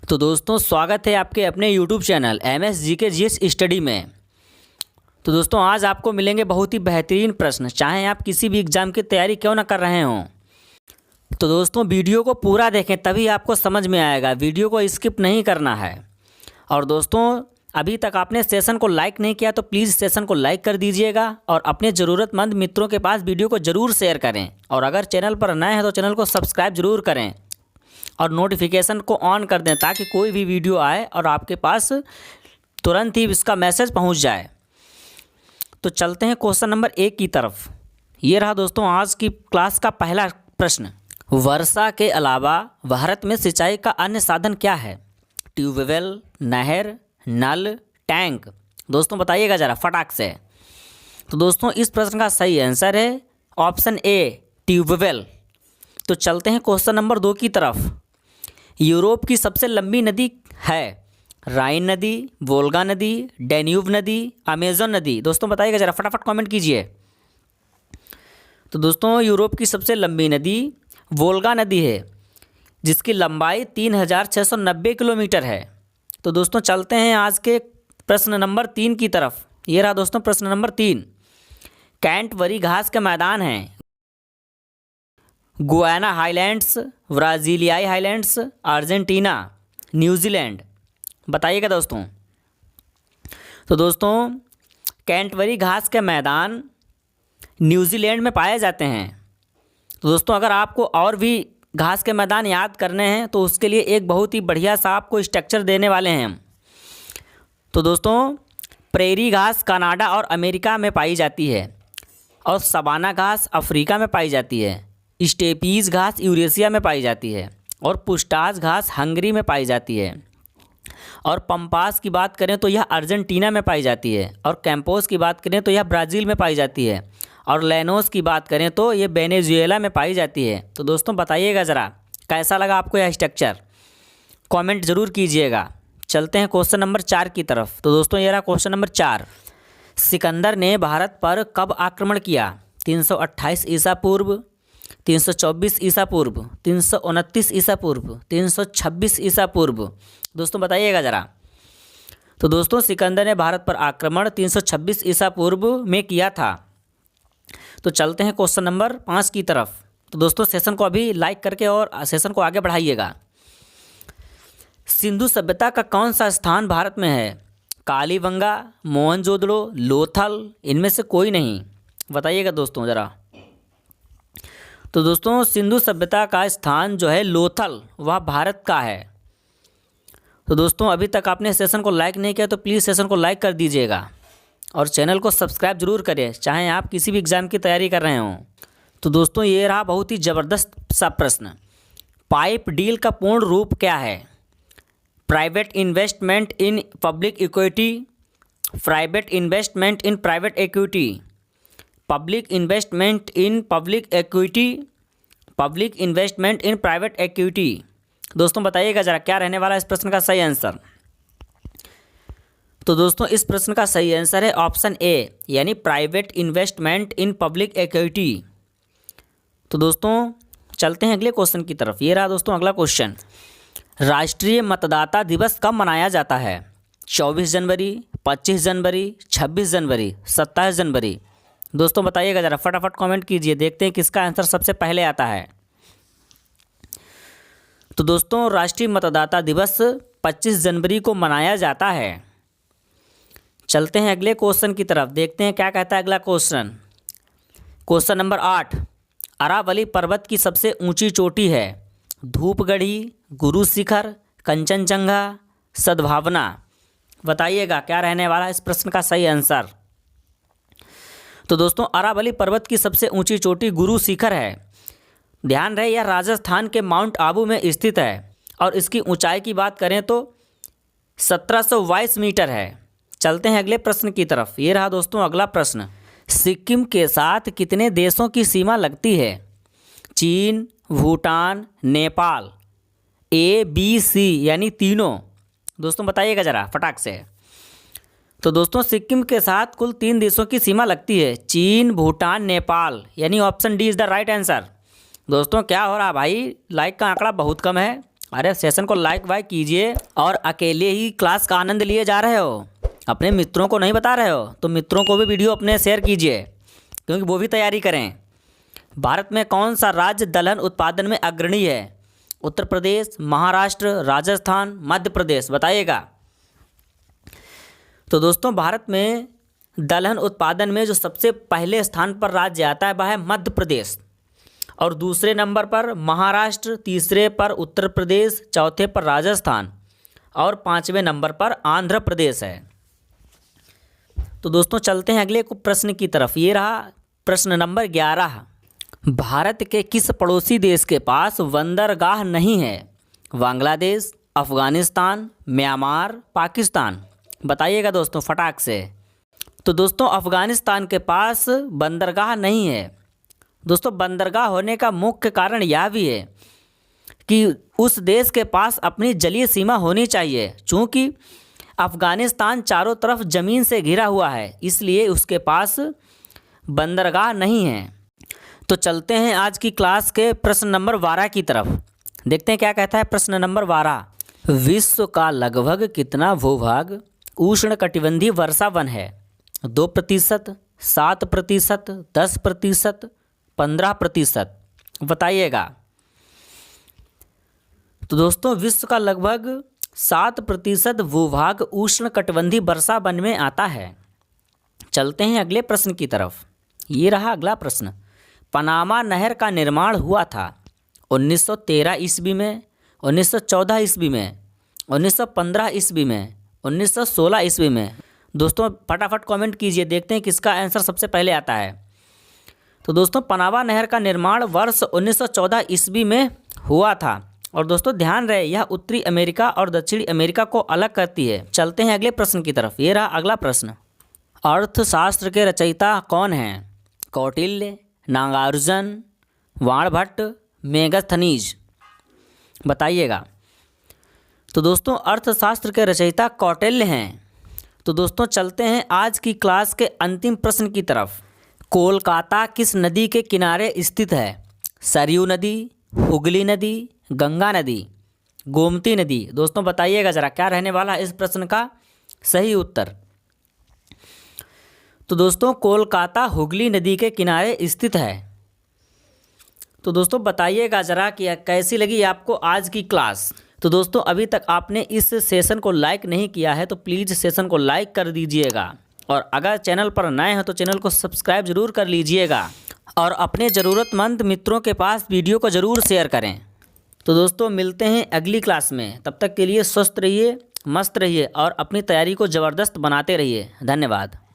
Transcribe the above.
तो दोस्तों स्वागत है आपके अपने YouTube channel MS GK GS study में। तो दोस्तों आज आपको मिलेंगे बहुत ही बेहतरीन प्रश्न, चाहे आप किसी भी एग्ज़ाम की तैयारी क्यों ना कर रहे हों। तो दोस्तों वीडियो को पूरा देखें तभी आपको समझ में आएगा, वीडियो को स्किप नहीं करना है। और दोस्तों अभी तक आपने सेशन को लाइक नहीं किया तो प्लीज़ सेशन को लाइक कर दीजिएगा और अपने ज़रूरतमंद मित्रों के पास वीडियो को ज़रूर शेयर करें। और अगर चैनल पर नए हैं तो चैनल को सब्सक्राइब ज़रूर करें और नोटिफिकेशन को ऑन कर दें ताकि कोई भी वीडियो आए और आपके पास तुरंत ही इसका मैसेज पहुंच जाए। तो चलते हैं क्वेश्चन नंबर 1 की तरफ। ये रहा दोस्तों आज की क्लास का पहला प्रश्न। वर्षा के अलावा भारत में सिंचाई का अन्य साधन क्या है? ट्यूबवेल, नहर, नल, टैंक। दोस्तों बताइएगा ज़रा फटाक से। तो दोस्तों इस प्रश्न का सही आंसर है ऑप्शन ए, ट्यूबवेल। तो चलते हैं क्वेश्चन नंबर 2 की तरफ। यूरोप की सबसे लंबी नदी है राइन नदी, वोल्गा नदी, डैन्यूब नदी, अमेजन नदी। दोस्तों बताइएगा ज़रा फटाफट कमेंट कीजिए। तो दोस्तों यूरोप की सबसे लंबी नदी वोल्गा नदी है जिसकी लंबाई 3690 किलोमीटर है। तो दोस्तों चलते हैं आज के प्रश्न नंबर 3 की तरफ। ये रहा दोस्तों प्रश्न नंबर 3। कैंटबरी घास के मैदान हैं गुयाना हाईलैंड्स, ब्राज़ीलियाई हाईलैंड्स, अर्जेंटीना, न्यूजीलैंड। बताइएगा दोस्तों। तो दोस्तों कैंटबरी घास के मैदान न्यूजीलैंड में पाए जाते हैं। तो दोस्तों अगर आपको और भी घास के मैदान याद करने हैं तो उसके लिए एक बहुत ही बढ़िया सा आपको स्ट्रक्चर देने वाले हैं हम। तो दोस्तों प्रेरी घास कनाडा और अमेरिका में पाई जाती है और सवाना घास अफ्रीका में पाई जाती है। स्टेपीज़ घास यूरेशिया में पाई जाती है और पुस्टाज घास हंगरी में पाई जाती है। और पंपास की बात करें तो यह अर्जेंटीना में पाई जाती है और कैंपोस की बात करें तो यह ब्राज़ील में पाई जाती है और लैनोस की बात करें तो ये वेनेजुएला में पाई जाती है। तो दोस्तों बताइएगा ज़रा कैसा लगा आपको यह स्ट्रक्चर, कमेंट ज़रूर कीजिएगा। चलते हैं क्वेश्चन नंबर 4 की तरफ। तो दोस्तों ये रहा क्वेश्चन नंबर 4। सिकंदर ने भारत पर कब आक्रमण किया? 328 ईसा पूर्व, 324 ईसा पूर्व, 329 ईसा पूर्व, 326 ईसा पूर्व। दोस्तों बताइएगा ज़रा। तो दोस्तों सिकंदर ने भारत पर आक्रमण 326 ईसा पूर्व में किया था। तो चलते हैं क्वेश्चन नंबर 5 की तरफ। तो दोस्तों सेशन को अभी लाइक करके और सेशन को आगे बढ़ाइएगा। सिंधु सभ्यता का कौन सा स्थान भारत में है? कालीबंगा, मोहनजोदड़ो, लोथल, इनमें से कोई नहीं। बताइएगा दोस्तों ज़रा। तो दोस्तों सिंधु सभ्यता का स्थान जो है लोथल वह भारत का है। तो दोस्तों अभी तक आपने सेशन को लाइक नहीं किया तो प्लीज़ सेशन को लाइक कर दीजिएगा और चैनल को सब्सक्राइब जरूर करें चाहे आप किसी भी एग्ज़ाम की तैयारी कर रहे हों। तो दोस्तों ये रहा बहुत ही ज़बरदस्त सा प्रश्न। पाइप डील का पूर्ण रूप क्या है? Private investment in public equity, private investment in private equity, public investment in public equity, public investment in private equity. दोस्तों बताइएगा ज़रा क्या रहने वाला है इस प्रश्न का सही आंसर। तो दोस्तों इस प्रश्न का सही आंसर है ऑप्शन ए यानी private investment in public equity. तो दोस्तों चलते हैं अगले क्वेश्चन की तरफ। ये रहा दोस्तों अगला क्वेश्चन। राष्ट्रीय मतदाता दिवस कब मनाया जाता है? 24 जनवरी, 25 जनवरी, 26 जनवरी, 27 जनवरी। दोस्तों बताइएगा ज़रा फटाफट कमेंट कीजिए, देखते हैं किसका आंसर सबसे पहले आता है। तो दोस्तों राष्ट्रीय मतदाता दिवस 25 जनवरी को मनाया जाता है। चलते हैं अगले क्वेश्चन की तरफ, देखते हैं क्या कहता है अगला क्वेश्चन। Question number 8। अरावली पर्वत की सबसे ऊंची चोटी है? धूपगढ़ी, गुरु शिखर, कंचनजंगा, सद्भावना। बताइएगा क्या रहने वाला है इस प्रश्न का सही आंसर। तो दोस्तों अरावली पर्वत की सबसे ऊंची चोटी गुरु शिखर है। ध्यान रहे यह राजस्थान के माउंट आबू में स्थित है और इसकी ऊंचाई की बात करें तो 1722 मीटर है। चलते हैं अगले प्रश्न की तरफ। ये रहा दोस्तों अगला प्रश्न। सिक्किम के साथ कितने देशों की सीमा लगती है? चीन, भूटान, नेपाल, ए, बी, सी यानी तीनों। दोस्तों बताइएगा ज़रा फटाक से। तो दोस्तों सिक्किम के साथ कुल 3 देशों की सीमा लगती है, चीन, भूटान, नेपाल, यानी option D is the right answer. दोस्तों क्या हो रहा भाई, लाइक का आंकड़ा बहुत कम है अरे सेशन को लाइक वाइक कीजिए। और अकेले ही क्लास का आनंद लिए जा रहे हो, अपने मित्रों को नहीं बता रहे हो, तो मित्रों को भी वीडियो अपने शेयर कीजिए, क्योंकि वो भी तैयारी करें। भारत में कौन सा राज्य दलहन उत्पादन में अग्रणी है? उत्तर प्रदेश, महाराष्ट्र, राजस्थान, मध्य प्रदेश, बताइएगा। तो दोस्तों भारत में दलहन उत्पादन में जो सबसे पहले स्थान पर राज्य आता है वह है मध्य प्रदेश, और दूसरे नंबर पर महाराष्ट्र, तीसरे पर उत्तर प्रदेश, चौथे पर राजस्थान और पाँचवें नंबर पर आंध्र प्रदेश है। तो दोस्तों चलते हैं अगले प्रश्न की तरफ। ये रहा प्रश्न नंबर 11। भारत के किस पड़ोसी देश के पास बंदरगाह नहीं है? बांग्लादेश, अफ़गानिस्तान, म्यांमार, पाकिस्तान, बताइएगा दोस्तों फटाक से। तो दोस्तों अफ़गानिस्तान के पास बंदरगाह नहीं है। दोस्तों बंदरगाह होने का मुख्य कारण यह भी है कि उस देश के पास अपनी जलीय सीमा होनी चाहिए। चूँकि अफ़गानिस्तान चारों तरफ ज़मीन से घिरा हुआ है, इसलिए उसके पास बंदरगाह नहीं है। तो चलते हैं आज की क्लास के प्रश्न नंबर 12 की तरफ। देखते हैं क्या कहता है प्रश्न नंबर 12। विश्व का लगभग कितना भूभाग उष्णकटिबंधीय वर्षा वन है? 2%, 7%, 10%, 15%, बताइएगा। तो दोस्तों विश्व का लगभग 7% भूभाग उष्णकटिबंधीय वर्षा वन में आता है। चलते हैं अगले प्रश्न की तरफ। ये रहा अगला प्रश्न। पनामा नहर का निर्माण हुआ था 1913 ईस्वी में, 1914 ईस्वी में, 1915 ईस्वी में, 1916 ईस्वी में। दोस्तों फटाफट कमेंट कीजिए, देखते हैं किसका आंसर सबसे पहले आता है। तो दोस्तों पनामा नहर का निर्माण वर्ष 1914 ईस्वी में हुआ था। और दोस्तों ध्यान रहे यह उत्तरी अमेरिका और दक्षिणी अमेरिका को अलग करती है। चलते हैं अगले प्रश्न की तरफ। ये रहा अगला प्रश्न। अर्थशास्त्र के रचयिता कौन हैं? कौटिल्य, नागार्जुन, वाणभट्ट, मेगस्थनीज, बताइएगा। तो दोस्तों अर्थशास्त्र के रचयिता कौटिल्य हैं। तो दोस्तों चलते हैं आज की क्लास के अंतिम प्रश्न की तरफ। कोलकाता किस नदी के किनारे स्थित है? सरयू नदी, हुगली नदी, गंगा नदी, गोमती नदी। दोस्तों बताइएगा ज़रा क्या रहने वाला है इस प्रश्न का सही उत्तर। तो दोस्तों कोलकाता हुगली नदी के किनारे स्थित है। तो दोस्तों बताइएगा ज़रा कि कैसी लगी आपको आज की क्लास। तो दोस्तों अभी तक आपने इस सेशन को लाइक नहीं किया है तो प्लीज़ सेशन को लाइक कर दीजिएगा, और अगर चैनल पर नए हैं तो चैनल को सब्सक्राइब जरूर कर लीजिएगा, और अपने ज़रूरतमंद मित्रों के पास वीडियो को ज़रूर शेयर करें। तो दोस्तों मिलते हैं अगली क्लास में, तब तक के लिए स्वस्थ रहिए, मस्त रहिए और अपनी तैयारी को ज़बरदस्त बनाते रहिए। धन्यवाद।